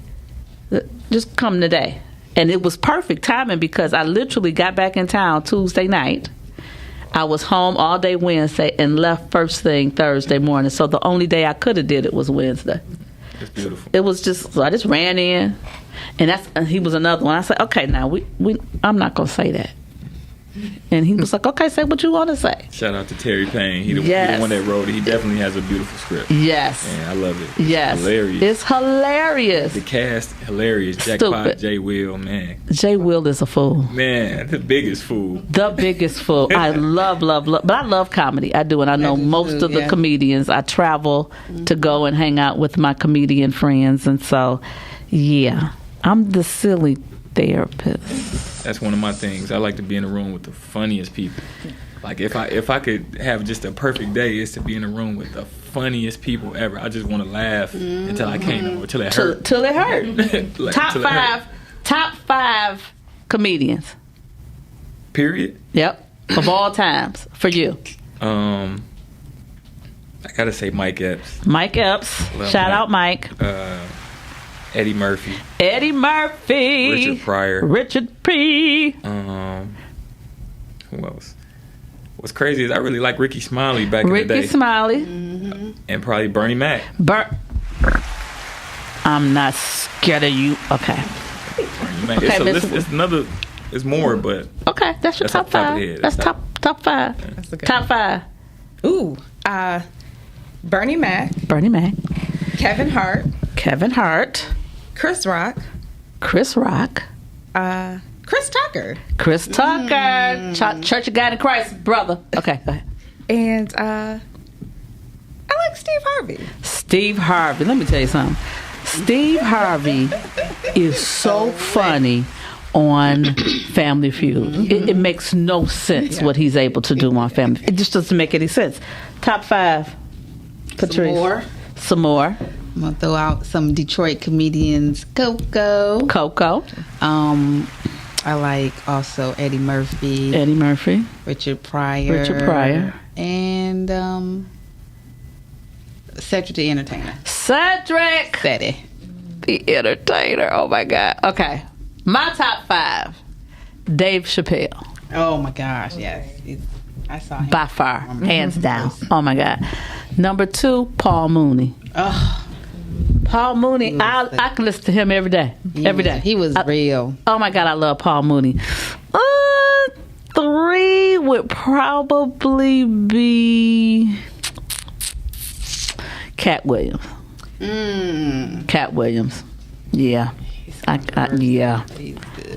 Just come today. And it was perfect timing, because I literally got back in town Tuesday night. I was home all day Wednesday and left first thing Thursday morning. So the only day I could have did it was Wednesday. It's beautiful. It was just, so I just ran in, and he was another one. I said, okay, now I'm not gonna say that. And he was like, okay, say what you want to say. Shout out to Terry Payne. He the one that wrote it. He definitely has a beautiful script. Yes. Man, I love it. Yes. Hilarious. It's hilarious. The cast, hilarious. Jackpot, Stupid. Jay Will, man. Jay Will is a fool. Man, the biggest fool. The biggest fool. I love. But I love comedy. I do. And I know most of the comedians. I travel to go and hang out with my comedian friends. And so, yeah, I'm the silly therapist. That's one of my things. I like to be in a room with the funniest people. Like if I could have just a perfect day, it's to be in a room with the funniest people ever. I just want to laugh until I can't no more, until it hurt. Till it hurt. Like, Top five comedians. Period. Yep. Of all times for you. I gotta say Mike Epps. Mike Epps. Love Shout out Mike. Eddie Murphy. Eddie Murphy. Richard Pryor. Richard P. Who else? what's crazy is I really like Ricky Smiley back in the day. Ricky Smiley. And probably Bernie Mac. I'm not scared of you. Okay. Bernie Mac. Okay, It's another. It's more, but okay. That's your top off the top of five. the head. That's top five. Yeah. That's a good Top five. Ooh, Bernie Mac, Bernie Mac, Kevin Hart, Kevin Hart, Chris Rock, Chris Rock, Chris Tucker, Chris Tucker, Church of God in Christ, brother. Okay, go ahead. and I like Steve Harvey. Steve Harvey. Let me tell you something. Steve Harvey is so funny on Family Feud. It makes no sense what he's able to do on Family Feud. It just doesn't make any sense. Top five. Patrice. Some more. I'm gonna throw out some Detroit comedians. Coco. I like also Eddie Murphy. Richard Pryor. And Cedric the Entertainer. Cedric the Entertainer. Oh my God. Okay. My top five. Dave Chappelle. Oh my gosh, yes. I saw him. By far. Hands down. Oh my God. Number 2, Paul Mooney. Oh, Paul Mooney, I can listen to him every day. Every day. He was real. Oh my God, I love Paul Mooney. 3 would probably be Cat Williams. Cat Williams. Yeah. Yeah.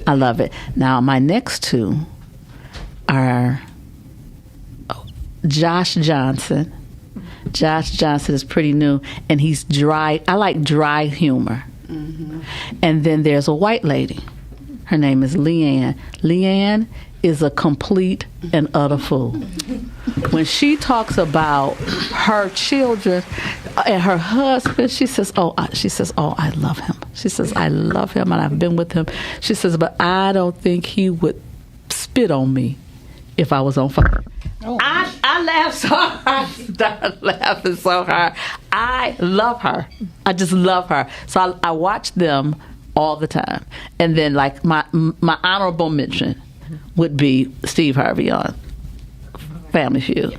I love it. Now, my next 2 are Josh Johnson. Josh Johnson is pretty new, and he's dry. I like dry humor. And then there's a white lady. Her name is Leanne. Leanne is a complete and utter fool. When she talks about her children and her husband, she says, "Oh, I love him." She says, "I love him, and I've been with him." She says, "But I don't think he would spit on me if I was on fire." Oh. I laugh so hard. I started laughing so hard. I love her. I just love her. So I watch them all the time. And then, like, my honorable mention would be Steve Harvey on Family Feud.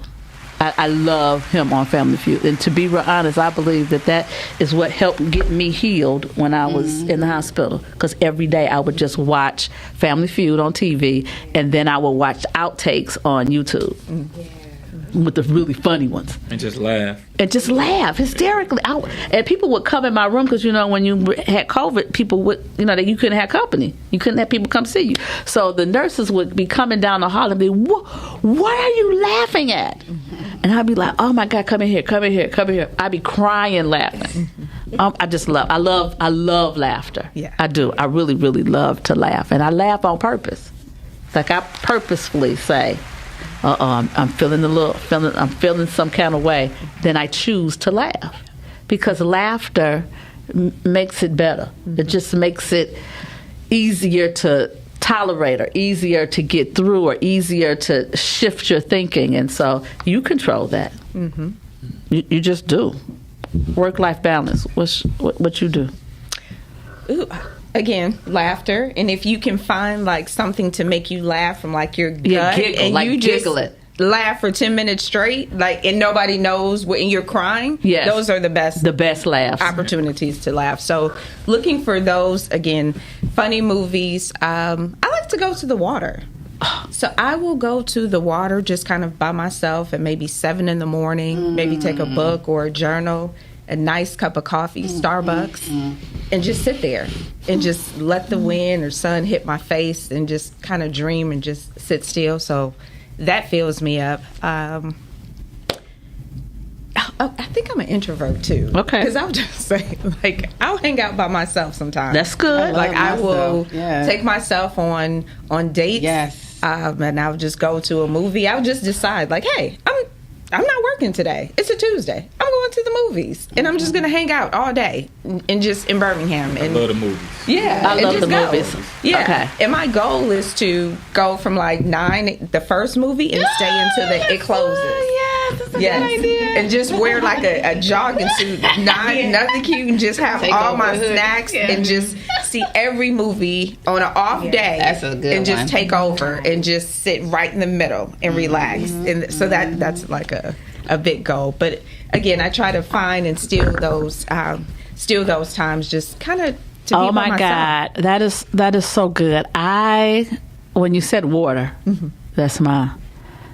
I love him on Family Feud. And to be real honest, I believe that is what helped get me healed when I was in the hospital. Because every day I would just watch Family Feud on TV, and then I would watch outtakes on YouTube with the really funny ones. And just laugh. Hysterically. And people would come in my room because, when you had COVID, people would, that you couldn't have company. You couldn't have people come see you. So the nurses would be coming down the hall and be, what are you laughing at? And I'd be like, oh my God, come in here. I'd be crying laughing. I love laughter. Yeah. I do. I really, really love to laugh. And I laugh on purpose. Like I purposefully say, I'm feeling some kind of way, then I choose to laugh. Because laughter makes it better. It just makes it easier to tolerate, or easier to get through, or easier to shift your thinking. And so you control that. You just do. Work-life balance. What you do? Ooh, again, laughter. And if you can find like something to make you laugh from like your gut, giggle, and like you just giggle it. Laugh for 10 minutes straight, and nobody knows when you're crying. Yes. Those are the best laughs. Opportunities to laugh. So looking for those, again, funny movies. I like to go to the water. So I will go to the water just kind of by myself at maybe 7 in the morning, maybe take a book or a journal, a nice cup of coffee, Starbucks, and just sit there and just let the wind or sun hit my face and just kind of dream and just sit still. So that fills me up. I think I'm an introvert too. Okay. Because I'll just say, like, I'll hang out by myself sometimes. That's good. I will take myself on dates. Yes. And I'll just go to a movie. I'll just decide, like, hey, I'm not working today. It's a Tuesday. I'm going to the movies, and I'm just going to hang out all day and just in Birmingham. And I love the movies. Yeah, I love the movies. Yeah. Okay. And my goal is to go from like 9, the first movie, and stay until it closes. Yes, that's a good idea. And just wear like a jogging suit, nothing cute, and just have all my snacks and just see every movie on an off day that's a good and just one. take over and just sit right in the middle and relax. And so that's like a big goal. But again, I try to find and steal those times, just kind of to be Oh by my myself. God, that is so good. When you said water, that's my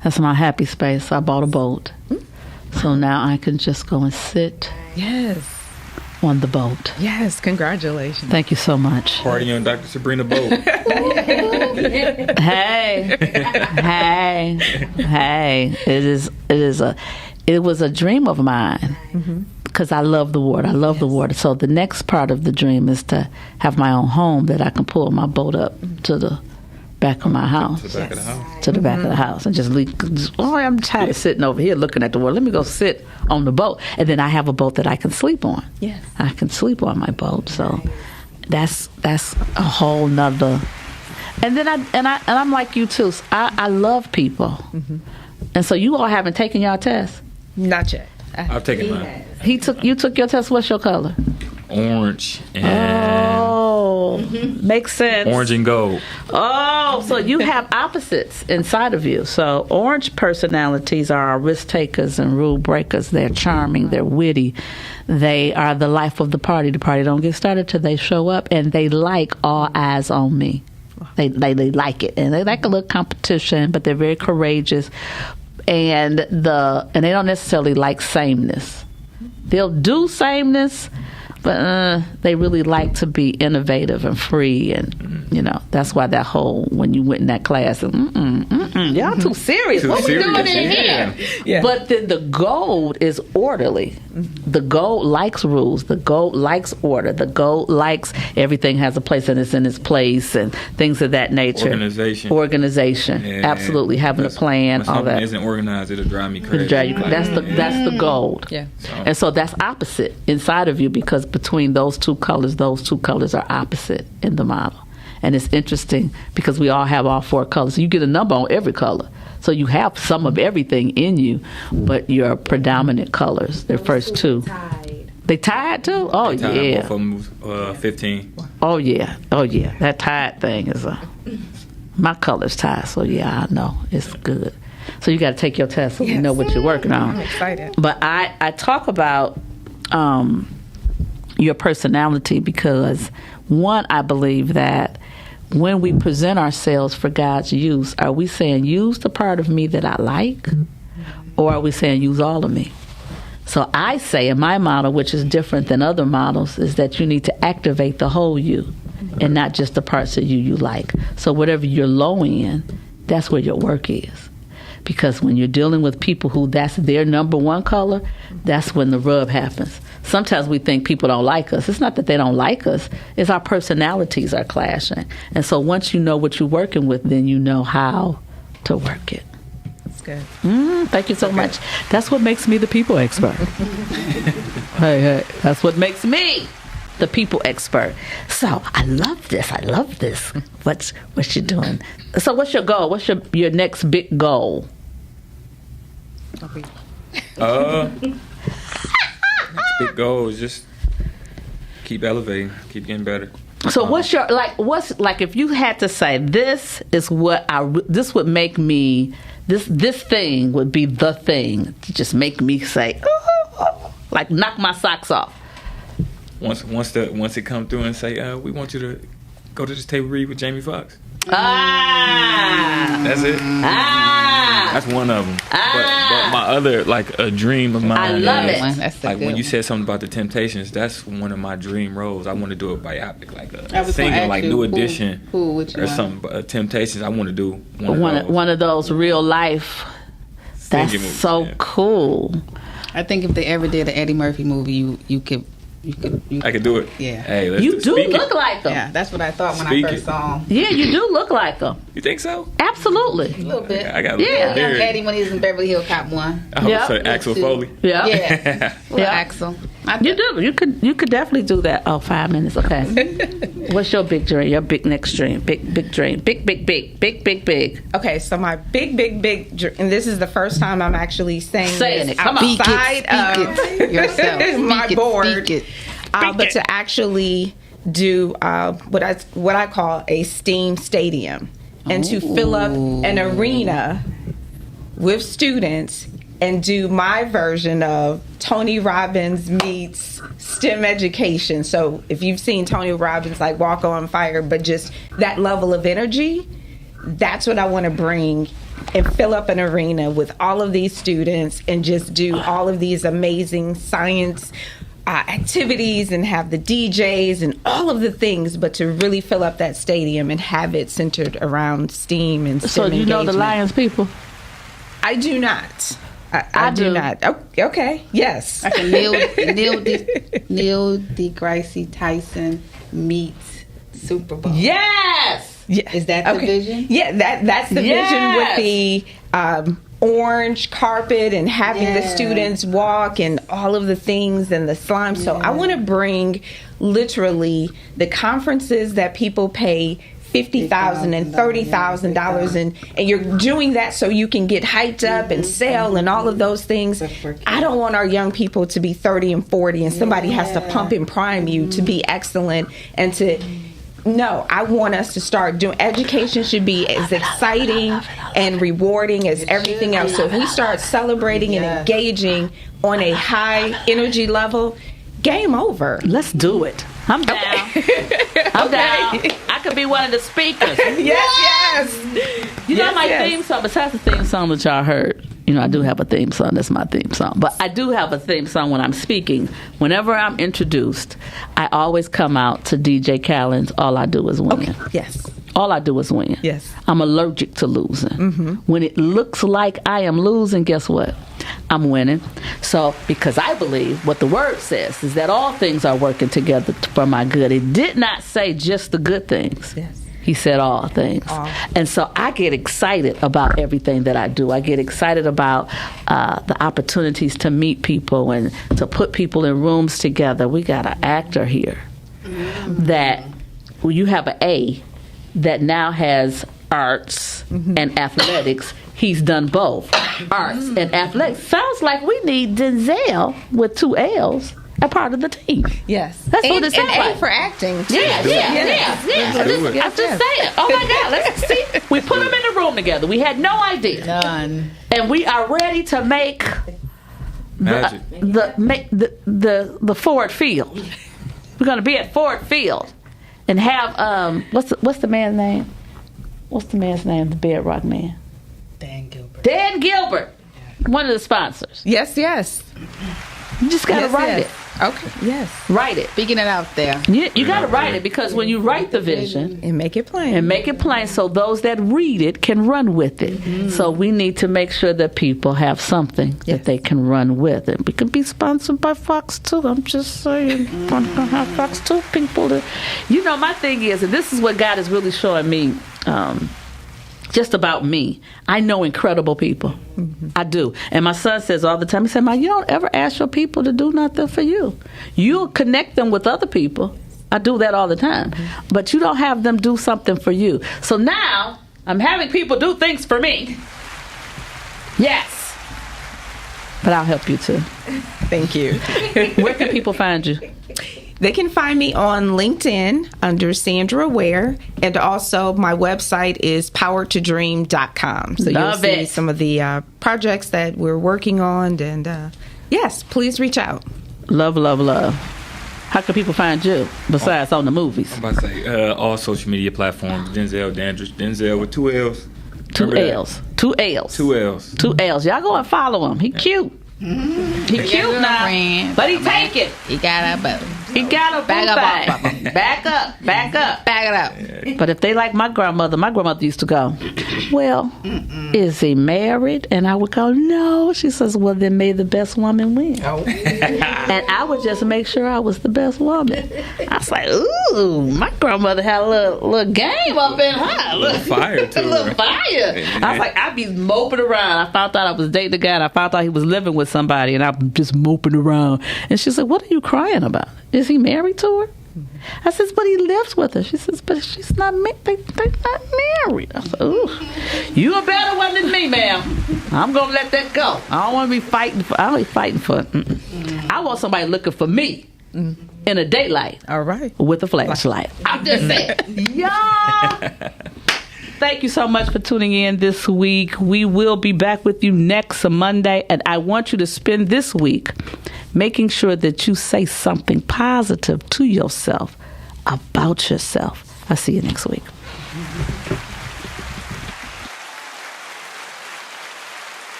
happy space. I bought a boat, so now I can just go and sit Yes. on the boat. Yes. Congratulations. Thank you so much. Party on Dr. Sabrina boat. Hey, it was a dream of mine because I love the water. I love the water. So the next part of the dream is to have my own home that I can pull my boat up to the back of my house. To the back of the house. To the back of the house and just leave. I'm tired of sitting over here looking at the water. Let me go sit on the boat, and then I have a boat that I can sleep on. Yes. I can sleep on my boat. So that's a whole nother. And then I'm like you too. I love people, and so you all haven't taken your test. Not yet. I've taken mine. You took your test. What's your color? Orange and Makes sense. orange and gold. Oh, so you have opposites inside of you. So orange personalities are our risk takers and rule breakers. They're charming. They're witty. They are the life of the party. The party don't get started till they show up, and they like all eyes on me. They like it, and they like a little competition, but they're very courageous, and they don't necessarily like sameness. They'll do sameness, but they really like to be innovative and free, and that's why that whole when you went in that class, y'all too serious. Too What we doing in serious, here? Yeah. But then the gold is orderly. The gold likes rules. The gold likes order. The gold likes everything has a place and it's in its place and things of that nature. Organization. Yeah. Absolutely. Having a plan, When all something that. isn't organized, it'll drive me crazy. That's the gold. Yeah. And so that's opposite inside of you because between those two colors are opposite in the model. And it's interesting because we all have all four colors. You get a number on every color. So you have some of everything in you, but your predominant colors, their first two. They tied too? Oh, Both yeah. of them was 15. Oh, yeah. That tied thing is my color's tied, so yeah, I know. It's good. So you got to take your test so you know what you're working on. I'm excited. But I talk about your personality because, one, I believe that when we present ourselves for God's use, are we saying use the part of me that I like, or are we saying use all of me? So I say in my model, which is different than other models, is that you need to activate the whole you and not just the parts of you like. So whatever you're low in, that's where your work is. Because when you're dealing with people who that's their number one color, that's when the rub happens. Sometimes we think people don't like us. It's not that they don't like us. It's our personalities are clashing. And so once you know what you're working with, then you know how to work it. That's good. Thank you so much. That's what makes me the people expert. Hey, that's what makes me the people expert. So I love this. What's you doing? So what's your goal? What's your next big goal? Next big goal is just keep elevating, keep getting better. So what's if you had to say this is what this would make me this thing would be the thing to just make me say like knock my socks off. Once it come through and say we want you to go to this table read with Jamie Foxx. That's it. That's one of them. But my other a dream of mine. I love is, it. That's the like good when you one. said something about the Temptations, that's one of my dream roles. I want to do a biopic, like I a was gonna singing, ask like you, New Edition which or one? something. But Temptations, I want to do one of those. One of those real life. That's Singing movies, so yeah. cool. I think if they ever did an Eddie Murphy movie, you could. I could do it. Yeah. Hey, let's You do speak look it. like them. Yeah, that's what I thought when Speak I first it. saw him. Yeah, you do look like them. You think so? Absolutely. A little bit. I got a Yeah. little Young beard. Eddie when he was in Beverly Hills Cop 1. I Yeah. was say Axel Foley. Yeah. Yeah. Little Yeah. Axel. You do. You could definitely do that. Oh, 5 minutes. Okay. What's your big dream? Your big next dream? Big dream. Big. Okay, so my big, and this is the first time I'm actually saying Saying this it. Come on. outside Speak it yourself. my Speak it, board. speak it. But to actually do what I call a STEAM stadium, and to fill up an arena with students and do my version of Tony Robbins meets STEM education. So if you've seen Tony Robbins, like Walk on Fire, but just that level of energy, that's what I want to bring and fill up an arena with all of these students and just do all of these amazing science activities and have the DJs and all of the things, but to really fill up that stadium and have it centered around STEAM and STEM So you know the engagement. Lions people? I do not. I do not. Okay. Yes. Like a Neil deGrasse Tyson meets Super Bowl. Yes. Yeah. Is that the vision? Yeah, that's the vision with the orange carpet and having the students walk and all of the things and the slime. So I want to bring literally the conferences that people pay $50,000 and $30,000 and you're doing that so you can get hyped up and sell and all of those things. I don't want our young people to be 30 and 40 and somebody has to pump and prime you to be excellent and to no, I want us to start doing education should be as exciting and rewarding as everything else. So if we start celebrating and engaging on a high energy level, game over. Let's do it. I'm down. I'm down. I could be one of the speakers. Yes. You know my theme song, besides the theme song that y'all heard, you know, I do have a theme song. That's my theme song. But I do have a theme song when I'm speaking. Whenever I'm introduced, I always come out to DJ Khaled's All I Do Is Win. Okay. Yes. All I do is win. Yes. I'm allergic to losing. When it looks like I am losing, guess what? I'm winning. So, because I believe what the word says is that all things are working together for my good. It did not say just the good things. Yes. He said all things. And so I get excited about everything that I do. I get excited about the opportunities to meet people and to put people in rooms together. We got an actor here that, well, you have an A that now has arts and athletics. He's done both arts and athletics. Sounds like we need Denzel with 2 L's a part of the team. Yes. That's what it sounds and like. A for acting. Too. Yeah. I'm just saying. Oh my God, let's see. We put them in the room together. We had no idea. None. And we are ready to make Magic. the Ford Field. We're going to be at Ford Field and have what's the man's name? What's the man's name? The Bedrock man. Dan Gilbert. One of the sponsors. Yes. You just got to write it. Okay. Yes. Write it. Speaking it out there. You got to write it because when you write the vision And make it plain. so those that read it can run with it. So we need to make sure that people have something that they can run with. And we can be sponsored by Fox 2. I'm just saying. I'm going to have Fox 2 people to... You know, my thing is, and this is what God is really showing me, just about me. I know incredible people. I do. And my son says all the time, he said, Ma, you don't ever ask your people to do nothing for you. You'll connect them with other people. I do that all the time. But you don't have them do something for you. So now I'm having people do things for me. Yes. But I'll help you too. Thank you. Where can people find you? They can find me on LinkedIn under Sandra Ware, and also my website is powertodream.com. So Love you'll see it. some of the projects that we're working on, and yes, please reach out. Love. How can people find you besides on the movies? I'm about to say all social media platforms. Denzel Dandridge. Denzel with 2 L's. 2 Remember that? L's. 2 L's. 2 L's. 2 L's. Y'all go and follow him. He cute. He cute now, but he take it. He got a boat. He got a Back up off of him. Back up. Back it up. But if they like my grandmother used to go, well, is he married? And I would go, no. She says, well, then may the best woman win. And I would just make sure I was the best woman. I was like, ooh, my grandmother had a little game up in her. A little fire to A little her. fire. I was like, I'd be moping around. I found out I was dating a guy, and I found out he was living with somebody, and I'm just moping around. And she said, what are you crying about? Is he married to her? I says, but he lives with her. She says, but she's not they're not married. I said, ooh, you a better one than me, ma'am. I'm gonna let that go. I don't want to be fighting for. I don't be fighting for. I want somebody looking for me. in a daylight. All right. With a flashlight. I'm just saying. Y'all. Thank you so much for tuning in this week. We will be back with you next Monday, and I want you to spend this week making sure that you say something positive to yourself about yourself. I'll see you next week.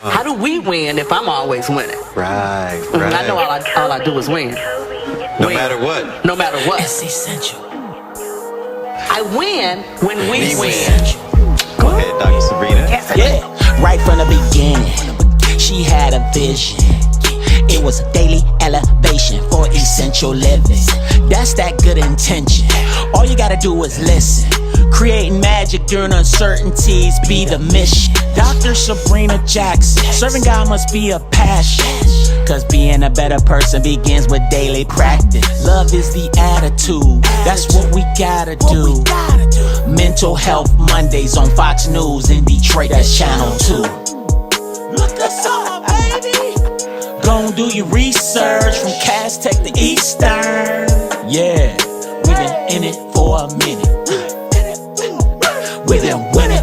How do we win if I'm always winning? Right. I know all I do is win. No matter what. No matter what. It's essential. I win when we win. Go ahead, Dr. Sabrina. Yeah, right from the beginning, she had a vision. It was a daily elevation for essential living. That's that good intention. All you gotta do is listen. Creating magic during uncertainties be the mission. Dr. Sabrina Jackson, serving God must be a passion. Cause being a better person begins with daily practice. Love is the attitude, that's what we gotta do. Mental Health Mondays on Fox News in Detroit, that's Channel 2. Look us up, baby. Gon' do your research from Cass Tech to Eastern. Yeah, we've been in it for a minute. We've been winning.